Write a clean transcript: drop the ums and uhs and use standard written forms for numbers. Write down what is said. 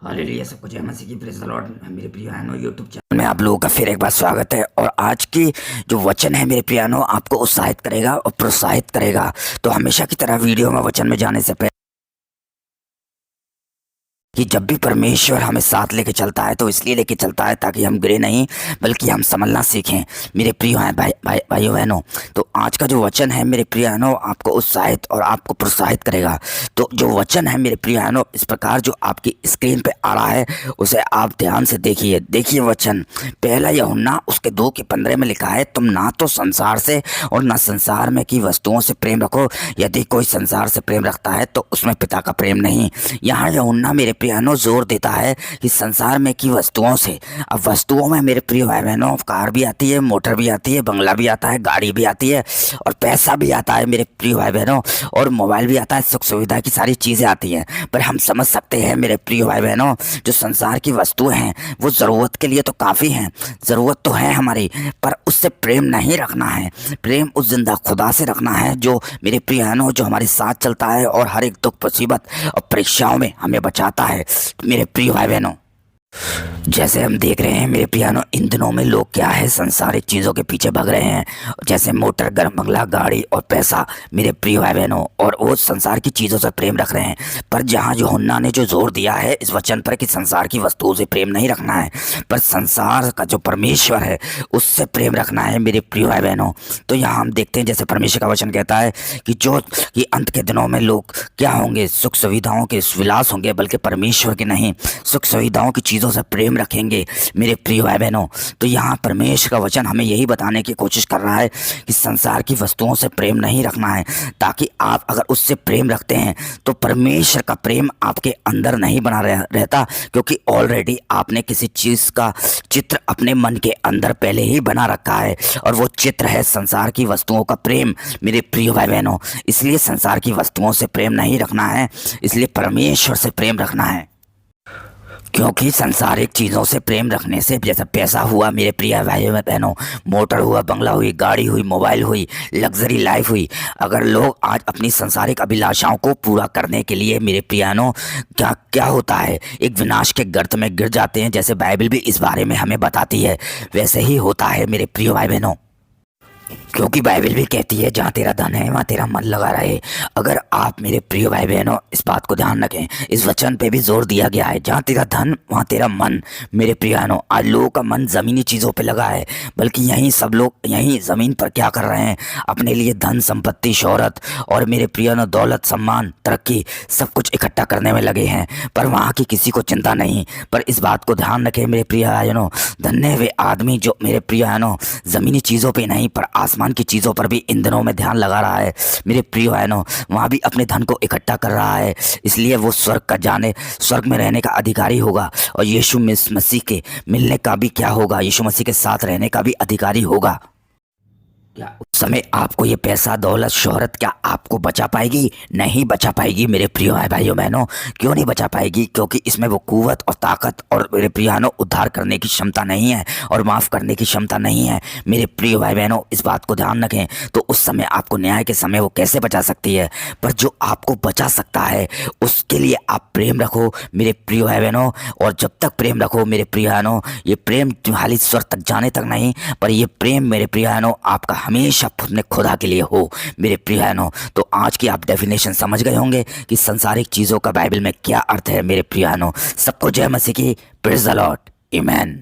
Hallelujah, सबको जय मसीह की, प्रेज़ द लॉर्ड। मेरे प्रियानो यूट्यूब चैनल में आप लोगों का फिर एक बार स्वागत है। और आज की जो वचन है मेरे प्रियानो, आपको उत्साहित करेगा और प्रोत्साहित करेगा। तो हमेशा की तरह वीडियो में वचन में जाने से पहले कि जब भी परमेश्वर हमें साथ लेके चलता है तो इसलिए लेके चलता है ताकि हम गिरे नहीं, बल्कि हम संभलना सीखें। मेरे प्रिय हैं भाइयों बहनों, तो आज का जो वचन है मेरे प्रिय बहनों, आपको उत्साहित और आपको प्रोत्साहित करेगा। तो जो वचन है मेरे प्रिय बहनों, इस प्रकार जो आपकी स्क्रीन पे आ रहा है उसे आप ध्यान से देखिए वचन। पहला यूहन्ना उसके 2:15 में लिखा है, तुम ना तो संसार से और ना संसार में की वस्तुओं से प्रेम रखो। यदि कोई संसार से प्रेम रखता है तो उसमें पिता का प्रेम नहीं। यहाँ यूहन्ना मेरे प्रियानो जोर देता है कि संसार में की वस्तुओं से। अब वस्तुओं में मेरे प्रिय भाई बहनों, कार भी आती है, मोटर भी आती है, बंगला भी आता है, गाड़ी भी आती है और पैसा भी आता है मेरे प्रिय भाई बहनों, और मोबाइल भी आता है, सुख सुविधा की सारी चीज़ें आती हैं। पर हम समझ सकते हैं मेरे प्रिय भाई बहनों, जो संसार की वस्तुएं हैं वो ज़रूरत के लिए तो काफ़ी हैं, ज़रूरत तो है हमारी, पर उससे प्रेम नहीं रखना है। प्रेम उस जिंदा खुदा से रखना है जो मेरे प्रिय बहनों, जो हमारे साथ चलता है और हर एक दुख मुसीबत और परीक्षाओं में हमें बचाता है। मेरे प्रिय भाई बहनों, जैसे हम देख रहे हैं मेरे प्रियानो, इन दिनों में लोग क्या है, सांसारिक चीज़ों के पीछे भाग रहे हैं, जैसे मोटर, घर, बंगला, गाड़ी और पैसा मेरे प्रिय भाई बहनों, और वो संसार की चीज़ों से प्रेम रख रहे हैं। पर जहाँ यूहन्ना ने जो जोर दिया है इस वचन पर कि संसार की वस्तुओं से प्रेम नहीं रखना है, पर संसार का जो परमेश्वर है उससे प्रेम रखना है मेरे प्रिय भाई बहनों। तो यहाँ हम देखते हैं जैसे परमेश्वर का वचन कहता है कि अंत के दिनों में लोग क्या होंगे, सुख सुविधाओं के विलास होंगे, बल्कि परमेश्वर के नहीं, सुख सुविधाओं की चीज़ों से प्रेम रखेंगे मेरे प्रिय भाई बहनों। तो यहाँ परमेश्वर का वचन हमें यही बताने की कोशिश कर रहा है कि संसार की वस्तुओं से प्रेम नहीं रखना है, ताकि आप अगर उससे प्रेम रखते हैं तो परमेश्वर का प्रेम आपके अंदर नहीं बना रहता, क्योंकि ऑलरेडी आपने किसी चीज़ का चित्र अपने मन के अंदर पहले ही बना रखा है, और वो चित्र है संसार की वस्तुओं का प्रेम मेरे प्रिय भाई बहनों। इसलिए संसार की वस्तुओं से प्रेम नहीं रखना है, इसलिए परमेश्वर से प्रेम रखना है। क्योंकि सांसारिक चीज़ों से प्रेम रखने से, जैसे पैसा हुआ मेरे प्रिय भाइयों बहनों, मोटर हुआ, बंगला हुई, गाड़ी हुई, मोबाइल हुई, लग्जरी लाइफ हुई, अगर लोग आज अपनी सांसारिक अभिलाषाओं को पूरा करने के लिए मेरे प्रियानों क्या क्या होता है, एक विनाश के गर्त में गिर जाते हैं। जैसे बाइबल भी इस बारे में हमें बताती है, वैसे ही होता है मेरे प्रिय भाई बहनों। क्योंकि बाइबल भी कहती है जहाँ तेरा धन है वहाँ तेरा मन लगा रहे। अगर आप मेरे प्रिय भाई बहनों इस बात को ध्यान रखें, इस वचन पे भी जोर दिया गया है, जहाँ तेरा धन वहाँ तेरा मन। मेरे प्रिय बहनों, आज लोगों का मन ज़मीनी चीज़ों पे लगा है, बल्कि यहीं सब लोग यहीं ज़मीन पर क्या कर रहे हैं, अपने लिए धन संपत्ति, शोहरत और मेरे प्रिय बहनों सम्मान, तरक्की सब कुछ इकट्ठा करने में लगे हैं, पर वहाँ की किसी को चिंता नहीं। पर इस बात को ध्यान रखें मेरे प्रिय बहनों, धन्य वे आदमी जो मेरे प्रिय बहनों ज़मीनी चीज़ों पे नहीं पर आसमान की चीज़ों पर भी इन दिनों में ध्यान लगा रहा है। मेरे प्रिय बहनों, वहाँ भी अपने धन को इकट्ठा कर रहा है, इसलिए वो स्वर्ग में रहने का अधिकारी होगा, और यीशु मसीह के मिलने का भी क्या होगा, यीशु मसीह के साथ रहने का भी अधिकारी होगा। क्या उस समय आपको ये पैसा, दौलत, शोहरत क्या आपको बचा पाएगी? नहीं बचा पाएगी मेरे प्रिय भाइयों बहनों। क्यों नहीं बचा पाएगी? क्योंकि इसमें वो कुव्वत और ताकत और मेरे प्रिय बहनों उद्धार करने की क्षमता नहीं है और माफ़ करने की क्षमता नहीं है। मेरे प्रिय भाई बहनों, इस बात को ध्यान रखें। तो उस समय आपको न्याय के समय वो कैसे बचा सकती है? पर जो आपको बचा सकता है उसके लिए आप प्रेम रखो मेरे प्रिय भाई बहनों। और जब तक प्रेम रखो मेरे प्रिय बहनों, ये प्रेम खाली स्वर तक जाने तक नहीं, पर ये प्रेम मेरे प्रिय बहनों आपका हमेशा अपने खुदा के लिए हो मेरे प्रिय बहनों। तो आज की आप डेफिनेशन समझ गए होंगे कि संसारिक चीज़ों का बाइबल में क्या अर्थ है मेरे प्रिय बहनों। सबको जय मसीह की, प्रेज़ द लॉर्ड, आमीन।